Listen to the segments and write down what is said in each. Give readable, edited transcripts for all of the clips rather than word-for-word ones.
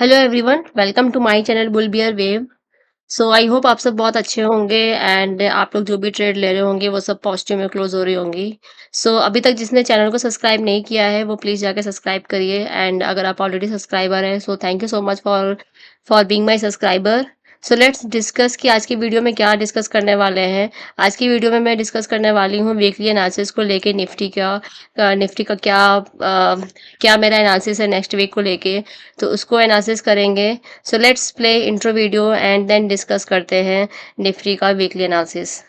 Hello everyone, welcome to my channel bull bear wave. So I hope आप सब बहुत अच्छे होंगे एंड आप लोग जो भी ट्रेड ले रहे होंगे वो सब पॉजिटिव में क्लोज हो रही होंगी। सो अभी तक जिसने चैनल को सब्सक्राइब नहीं किया है वो प्लीज़ जाके सब्सक्राइब करिए एंड अगर आप ऑलरेडी सब्सक्राइबर हैं so thank you so much for being my subscriber. So let's discuss कि आज की वीडियो में क्या डिस्कस करने वाले हैं। आज की वीडियो में मैं डिस्कस करने वाली हूँ वीकली एनालिसिस को लेके निफ्टी का क्या मेरा एनालिसिस है नेक्स्ट वीक को लेके, तो उसको एनालिसिस करेंगे। So let's play intro video and then discuss करते हैं निफ्टी का वीकली एनालिसिस।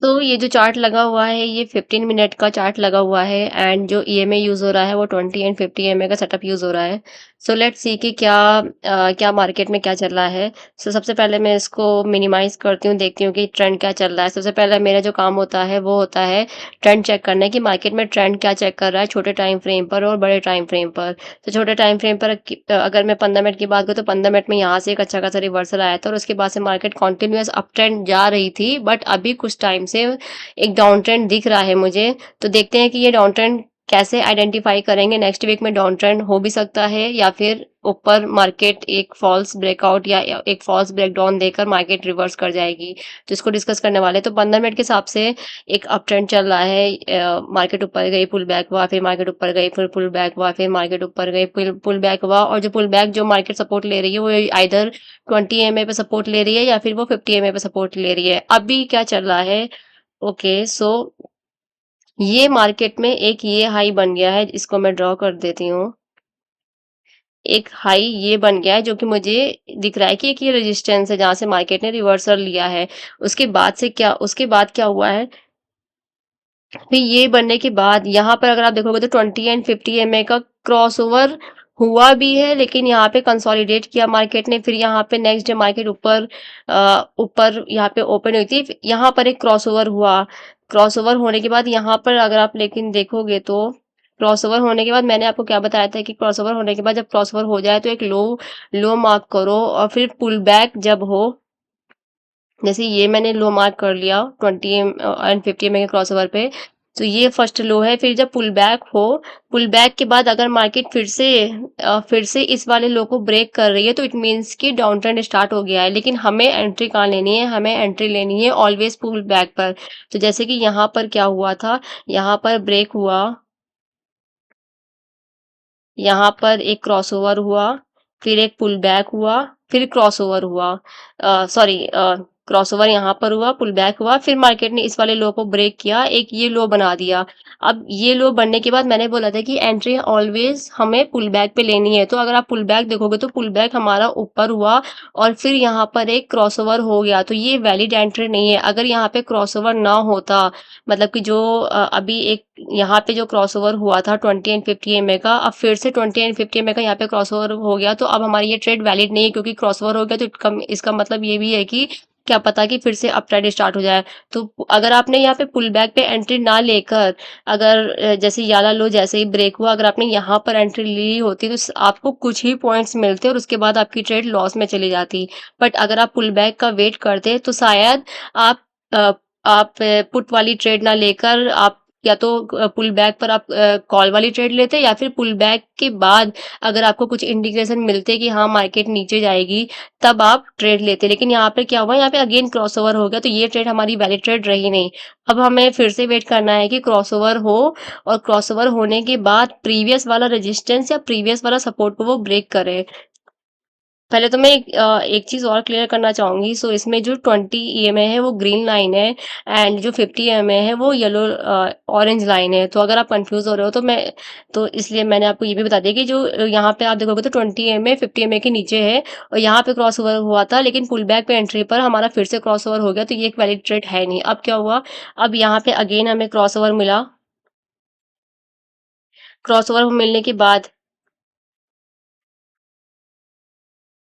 तो ये जो चार्ट लगा हुआ है ये 15 मिनट का चार्ट लगा हुआ है एंड जो ईएमए यूज हो रहा है वो 20 एंड 50 ईएमए का सेटअप यूज हो रहा है। सो लेट्स सी कि क्या मार्केट में क्या चल रहा है। सो सबसे पहले मैं इसको मिनिमाइज करती हूँ, देखती हूँ कि ट्रेंड क्या चल रहा है। सबसे पहले मेरा जो काम होता है वो होता है ट्रेंड चेक करना, कि मार्केट में ट्रेंड क्या चेक कर रहा है छोटे टाइम फ्रेम पर और बड़े टाइम फ्रेम पर। तो छोटे टाइम फ्रेम पर अगर मैं 15 मिनट की बात करूँ तो 15 मिनट में यहाँ से एक अच्छा खासा रिवर्सल आया था और उसके बाद से मार्केट कॉन्टिन्यूस अप ट्रेंड जा रही थी, बट अभी कुछ टाइम से एक डाउन ट्रेंड दिख रहा है मुझे। तो देखते हैं कि ये डाउन ट्रेंड कैसे आइडेंटिफाई करेंगे। नेक्स्ट वीक में डाउन ट्रेंड हो भी सकता है या फिर ऊपर मार्केट एक फॉल्स ब्रेकआउट या एक फॉल्स ब्रेकडाउन देकर मार्केट रिवर्स कर जाएगी। तो इसको डिस्कस करने वाले। तो 15 मिनट के हिसाब से एक अप ट्रेंड चल रहा है। मार्केट ऊपर गई, पुल बैक हुआ, फिर मार्केट ऊपर गई, फिर पुल बैक हुआ, फिर मार्केट ऊपर गई, पुल बैक हुआ। और जो पुल बैक जो मार्केट सपोर्ट ले रही है वो आइदर 20 एमए पे सपोर्ट ले रही है या फिर वो 50 एमए पे सपोर्ट ले रही है। अभी क्या चल रहा है? ओके, सो ये मार्केट में एक ये हाई बन गया है, इसको मैं ड्रॉ कर देती हूँ। एक हाई ये बन गया है जो कि मुझे दिख रहा है कि एक ये रेजिस्टेंस है जहां से मार्केट ने रिवर्सल लिया है। उसके बाद क्या हुआ है? फिर ये बनने के बाद यहाँ पर अगर आप देखोगे तो 20 एंड 50 एमए का क्रॉसओवर हुआ भी है, लेकिन यहाँ पे कंसोलिडेट किया मार्केट ने। फिर यहाँ पे नेक्स्ट डे मार्केट ऊपर यहाँ पे ओपन हुई थी, यहाँ पर एक क्रॉसओवर हुआ। क्रॉसओवर होने के बाद यहाँ पर अगर आप लेकिन देखोगे तो क्रॉसओवर होने के बाद मैंने आपको क्या बताया था कि क्रॉसओवर होने के बाद जब क्रॉसओवर हो जाए तो एक लो लो मार्क करो और फिर पुल बैक जब हो, जैसे ये मैंने लो मार्क कर लिया 20 एंड 50 एमए के क्रॉसओवर पे। तो ये फर्स्ट लो है। फिर जब पुल बैक के बाद अगर मार्केट फिर से इस वाले लो को ब्रेक कर रही है तो इट मीन्स कि डाउन ट्रेंड स्टार्ट हो गया है। लेकिन हमें एंट्री कहाँ लेनी है? हमें एंट्री लेनी है ऑलवेज पुल बैक पर। तो जैसे कि यहाँ पर क्या हुआ था, यहाँ पर ब्रेक हुआ, यहाँ पर एक क्रॉसओवर हुआ, फिर एक पुल बैक हुआ, फिर क्रॉसओवर हुआ। सॉरी, क्रॉसओवर यहाँ पर हुआ, पुल बैक हुआ, फिर मार्केट ने इस वाले लो को ब्रेक किया, एक ये लो बना दिया। अब ये लो बनने के बाद मैंने बोला था कि एंट्री ऑलवेज हमें पुल बैक पे लेनी है। तो अगर आप पुल बैक देखोगे तो पुल बैक हमारा ऊपर हुआ और फिर यहाँ पर एक क्रॉसओवर हो गया, तो ये वैलिड एंट्री नहीं है। अगर यहाँ पे क्रॉसओवर ना होता, मतलब कि जो अभी एक यहाँ पे जो क्रॉसओवर हुआ था 20 एंड 50 एमए का, अब फिर से 20 एंड 50 एमए का यहाँ पे क्रॉसओवर हो गया, तो अब हमारी ये ट्रेड वैलिड नहीं है, क्योंकि क्रॉसओवर हो गया तो इसका मतलब ये भी है कि क्या पता कि फिर से अप ट्रेंड स्टार्ट हो जाए। तो अगर आपने यहाँ पे पुल बैक पे एंट्री ना लेकर, अगर जैसे याला लो जैसे ही ब्रेक हुआ, अगर आपने यहाँ पर एंट्री ली होती तो आपको कुछ ही पॉइंट्स मिलते और उसके बाद आपकी ट्रेड लॉस में चली जाती। बट अगर आप पुल बैक का वेट करते तो शायद आप अ, आप पुट वाली ट्रेड ना लेकर आप या तो पुल बैक पर आप कॉल वाली ट्रेड लेते, या फिर पुल बैक के बाद अगर आपको कुछ इंडिकेशन मिलते कि हाँ मार्केट नीचे जाएगी तब आप ट्रेड लेते। लेकिन यहाँ पे क्या हुआ, यहाँ पे अगेन क्रॉसओवर हो गया, तो ये ट्रेड हमारी वैलिड ट्रेड रही नहीं। अब हमें फिर से वेट करना है कि क्रॉसओवर हो और क्रॉसओवर होने के बाद प्रीवियस वाला रेजिस्टेंस या प्रीवियस वाला सपोर्ट को वो ब्रेक करे। पहले तो मैं एक चीज़ और क्लियर करना चाहूँगी। सो इसमें जो 20 ईएमए है वो ग्रीन लाइन है एंड जो 50 ईएमए है वो येलो ऑरेंज लाइन है। तो अगर आप कंफ्यूज हो रहे हो तो इसलिए मैंने आपको ये भी बता दिया कि जो यहाँ पे आप देखोगे तो 20 ईएमए 50 ईएमए के नीचे है और यहाँ पे क्रॉस ओवर हुआ था, लेकिन पुल बैक पे एंट्री पर हमारा फिर से क्रॉस ओवर हो गया, तो ये एक वैलिड ट्रेड है नहीं। अब क्या हुआ, अब यहाँ पे अगेन हमें क्रॉस ओवर मिला। क्रॉस ओवर मिलने के बाद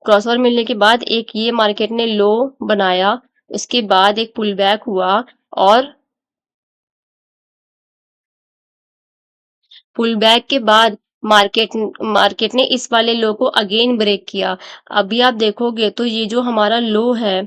क्रॉसओवर मिलने के बाद एक ये मार्केट ने लो बनाया, उसके बाद एक पुल बैक हुआ और पुल बैक के बाद मार्केट मार्केट ने इस वाले लो को अगेन ब्रेक किया। अभी आप देखोगे तो ये जो हमारा लो है,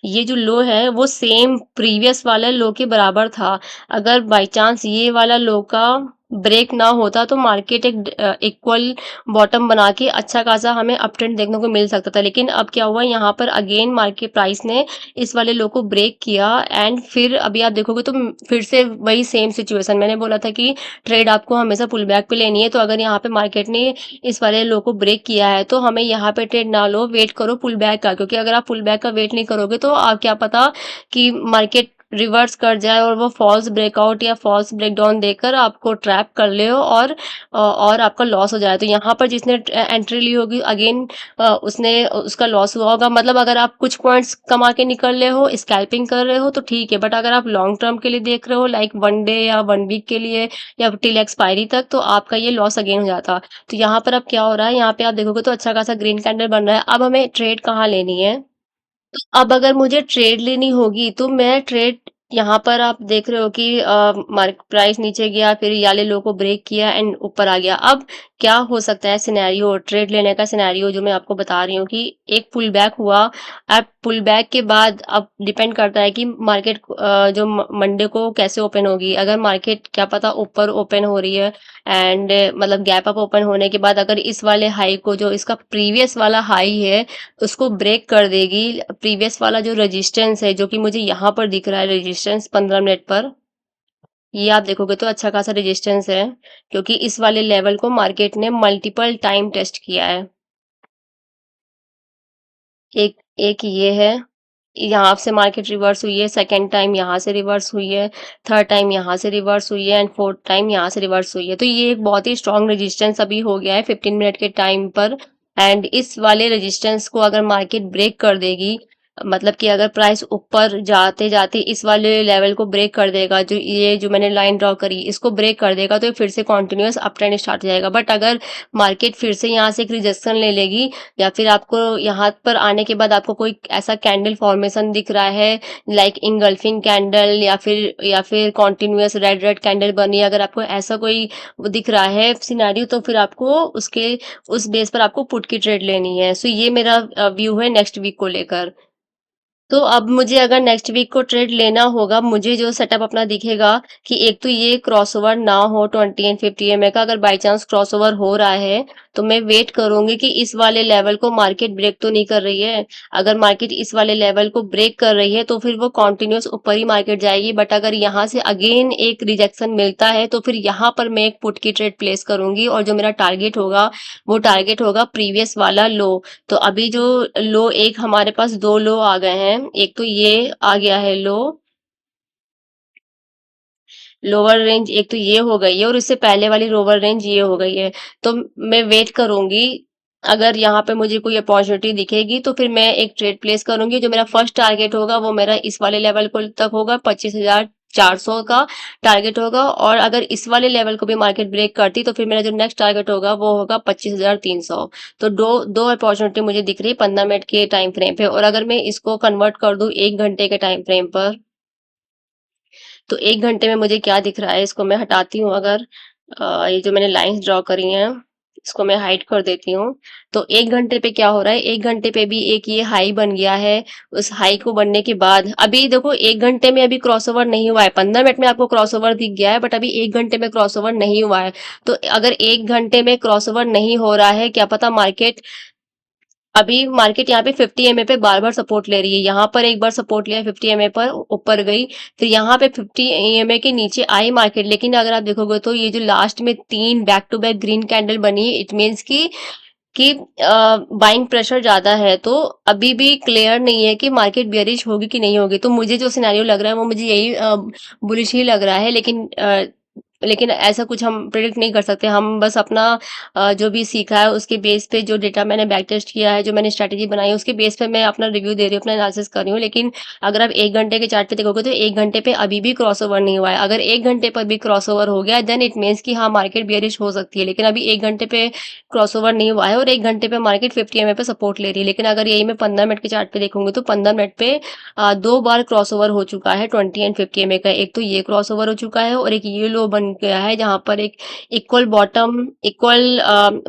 ये जो लो है वो सेम प्रीवियस वाले लो के बराबर था। अगर बाय चांस ये वाला लो का ब्रेक ना होता तो मार्केट एक इक्वल बॉटम बना के अच्छा खासा हमें अप ट्रेंड देखने को मिल सकता था। लेकिन अब क्या हुआ, यहाँ पर अगेन मार्केट प्राइस ने इस वाले लो को ब्रेक किया एंड फिर अभी आप देखोगे तो फिर से वही सेम सिचुएशन। मैंने बोला था कि ट्रेड आपको हमेशा पुल बैक पे लेनी है, तो अगर यहाँ पे मार्केट ने इस वाले लो को ब्रेक किया है तो हमें यहाँ पे ट्रेड ना लो, वेट करो पुल बैक का। क्योंकि अगर आप पुल बैक का वेट नहीं करोगे तो आप क्या पता कि मार्केट रिवर्स कर जाए और वो फॉल्स ब्रेकआउट या फॉल्स ब्रेकडाउन देकर आपको ट्रैप कर ले हो और आपका लॉस हो जाए। तो यहाँ पर जिसने एंट्री ली होगी अगेन उसने उसका लॉस हुआ होगा। मतलब अगर आप कुछ पॉइंट्स कमा के निकल रहे हो, स्कैल्पिंग कर रहे हो तो ठीक है, बट अगर आप लॉन्ग टर्म के लिए देख रहे हो लाइक वन डे या वन वीक के लिए या टिल एक्सपायरी तक, तो आपका ये लॉस अगेन हो जाता। तो यहाँ पर अब क्या हो रहा है, यहाँ पे आप देखोगे तो अच्छा खासा ग्रीन कैंडल बन रहा है। अब हमें ट्रेड कहाँ लेनी है? अब अगर मुझे ट्रेड लेनी होगी तो मैं ट्रेड, यहाँ पर आप देख रहे हो कि मार्केट प्राइस नीचे गया, फिर याले लो को ब्रेक किया एंड ऊपर आ गया। अब क्या हो सकता है सिनेरियो, ट्रेड लेने का सिनेरियो जो मैं आपको बता रही हूँ कि एक पुल बैक हुआ। अब पुल बैक के बाद अब डिपेंड करता है कि मार्केट जो मंडे को कैसे ओपन होगी। अगर मार्केट क्या पता ऊपर ओपन हो रही है एंड मतलब गैप अप ओपन होने के बाद अगर इस वाले हाई को, जो इसका प्रीवियस वाला हाई है, उसको ब्रेक कर देगी। प्रीवियस वाला जो रेजिस्टेंस है, जो कि मुझे यहाँ पर दिख रहा है रेजिस्टेंस 15 मिनट पर, ये आप देखोगे तो अच्छा खासा रेजिस्टेंस है। क्योंकि इस वाले लेवल को मार्केट ने मल्टीपल टाइम टेस्ट किया है। एक एक ये है, यहाँ से मार्केट रिवर्स हुई है, सेकंड टाइम यहाँ से रिवर्स हुई है, थर्ड टाइम यहाँ से रिवर्स हुई है एंड फोर्थ टाइम यहाँ से रिवर्स हुई है। तो ये एक बहुत ही स्ट्रॉन्ग रेजिस्टेंस अभी हो गया है 15 मिनट के टाइम पर। एंड इस वाले रेजिस्टेंस को अगर मार्केट ब्रेक कर देगी, मतलब कि अगर प्राइस ऊपर जाते जाते इस वाले लेवल को ब्रेक कर देगा, जो ये जो मैंने लाइन ड्रॉ करी इसको ब्रेक कर देगा, तो ये फिर से कॉन्टिन्यूअस अप ट्रेंड स्टार्ट हो जाएगा। बट अगर मार्केट फिर से यहाँ से एक रिजेक्शन ले लेगी या फिर आपको यहाँ पर आने के बाद आपको कोई ऐसा कैंडल फॉर्मेशन दिख रहा है लाइक इंगल्फिंग कैंडल या फिर कॉन्टिन्यूअस रेड रेड कैंडल बनी, अगर आपको ऐसा कोई वो दिख रहा है सिनेरियो, तो फिर आपको उसके उस बेस पर आपको पुट की ट्रेड लेनी है। सो ये मेरा व्यू है नेक्स्ट वीक को लेकर। तो अब मुझे अगर नेक्स्ट वीक को ट्रेड लेना होगा, मुझे जो सेटअप अपना दिखेगा कि एक तो ये क्रॉसओवर ना हो 20 एंड 50 एमए का। अगर बाय चांस क्रॉसओवर हो रहा है तो मैं वेट करूंगी कि इस वाले लेवल को मार्केट ब्रेक तो नहीं कर रही है। अगर मार्केट इस वाले लेवल को ब्रेक कर रही है तो फिर वो कॉन्टिन्यूस ऊपर ही मार्केट जाएगी। बट अगर यहाँ से अगेन एक रिजेक्शन मिलता है तो फिर यहाँ पर मैं एक पुट की ट्रेड प्लेस करूंगी और जो मेरा टारगेट होगा वो टारगेट होगा प्रीवियस वाला लो। तो अभी जो लो, एक हमारे पास दो लो आ गए हैं। एक तो ये आ गया है लो, लोअर रेंज एक तो ये हो गई है और इससे पहले वाली लोअर रेंज ये हो गई है। तो मैं वेट करूंगी, अगर यहाँ पे मुझे कोई अपॉर्चुनिटी दिखेगी तो फिर मैं एक ट्रेड प्लेस करूंगी। जो मेरा फर्स्ट टारगेट होगा वो मेरा इस वाले लेवल को तक होगा, 25,400 का टारगेट होगा। और अगर इस वाले लेवल को भी मार्केट ब्रेक करती तो फिर मेरा जो नेक्स्ट टारगेट होगा वो होगा 25,300। तो दो दो अपॉर्चुनिटी मुझे दिख रही है 15 मिनट के टाइम फ्रेम पे। और अगर मैं इसको कन्वर्ट कर दूं 1 घंटे के टाइम फ्रेम पर, तो 1 घंटे में मुझे क्या दिख रहा है, इसको मैं हटाती हूँ। अगर ये जो मैंने लाइंस ड्रॉ करी हैं इसको मैं हाइड कर देती हूँ, तो 1 घंटे पे क्या हो रहा है, 1 घंटे पे भी एक ये हाई बन गया है। उस हाई को बनने के बाद अभी देखो 1 घंटे में अभी क्रॉसओवर नहीं हुआ है। 15 मिनट में आपको क्रॉसओवर दिख गया है बट अभी 1 घंटे में क्रॉसओवर नहीं हुआ है। तो अगर 1 घंटे में क्रॉसओवर नहीं हो रहा है, क्या पता मार्केट, अभी मार्केट यहाँ पे 50 एमए पे बार बार सपोर्ट ले रही है। यहाँ पर एक बार सपोर्ट लिया 50 एमए पर, ऊपर गई, फिर यहाँ पे 50 एमए के नीचे आई मार्केट। लेकिन अगर आप देखोगे तो ये जो लास्ट में 3 back to back green candle बनी, इट मीन्स कि बाइंग प्रेशर ज्यादा है। तो अभी भी क्लियर नहीं है कि मार्केट बेयरिश होगी कि नहीं होगी। तो मुझे जो सिनेरियो लग रहा है वो मुझे यही बुलिश ही लग रहा है। लेकिन ऐसा कुछ हम प्रिडिक्ट नहीं कर सकते। हम बस अपना जो भी सीखा है उसके बेस पे, जो डेटा मैंने बैक टेस्ट किया है, जो मैंने स्ट्रैटेजी बनाई है उसके बेस पे मैं अपना रिव्यू दे रही हूँ, अपना एनालिसिस कर रही हूँ। लेकिन अगर आप 1 घंटे के चार्ट पे देखोगे तो 1 घंटे पे अभी भी क्रॉसओवर नहीं हुआ है। अगर 1 घंटे पर भी क्रॉसओवर हो गया देन इट मीन्स कि हाँ मार्केट बियरिश हो सकती है। लेकिन अभी 1 घंटे पे क्रॉसओवर नहीं हुआ है और 1 घंटे पे मार्केट 50 एमए पे सपोर्ट ले रही है। लेकिन अगर यही मैं 15 मिनट के चार्ट पे देखूंगी तो 15 मिनट पे 2 बार क्रॉसओवर हो चुका है 20 एंड 50 एमए का। एक तो ये क्रॉसओवर हो चुका है और एक ये लो बन गया है, जहाँ पर एक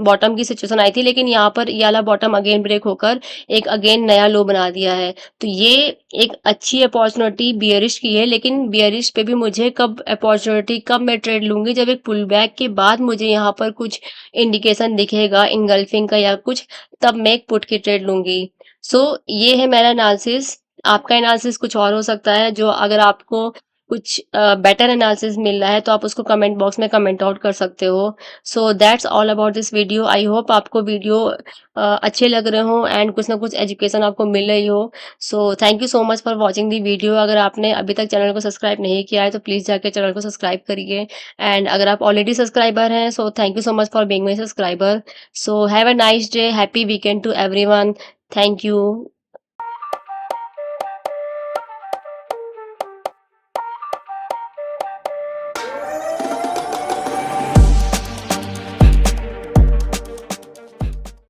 बॉटम की सिचुएशन आई थी, लेकिन यहाँ पर ये वाला बॉटम अगेन ब्रेक होकर एक अगेन नया लो बना दिया है। तो ये एक अच्छी अपॉर्चुनिटी बियरिश की है, लेकिन बियरिश पे भी मुझे कब मैं ट्रेड लूंगी, जब एक पुल बैक के बाद मुझे यहाँ पर कुछ इंडिकेशन दिखेगा इनगल्फिंग का या कुछ, तब मैं एक पुट की ट्रेड लूंगी। सो ये है मेरा एनालिसिस। आपका एनालिसिस कुछ और हो सकता है। जो अगर आपको कुछ बेटर एनालिसिस मिल रहा है तो आप उसको कमेंट बॉक्स में कमेंट आउट कर सकते हो। So that's all about this video. I hope आपको वीडियो अच्छे लग रहे हो एंड कुछ ना कुछ एजुकेशन आपको मिल रही हो। सो thank you so much for watching the video. अगर आपने अभी तक चैनल को सब्सक्राइब नहीं किया है तो प्लीज़ जाके चैनल को सब्सक्राइब करिए, एंड अगर आप ऑलरेडी सब्सक्राइबर हैं so thank you so much for being my subscriber. So have a nice day, happy weekend to everyone. Thank you.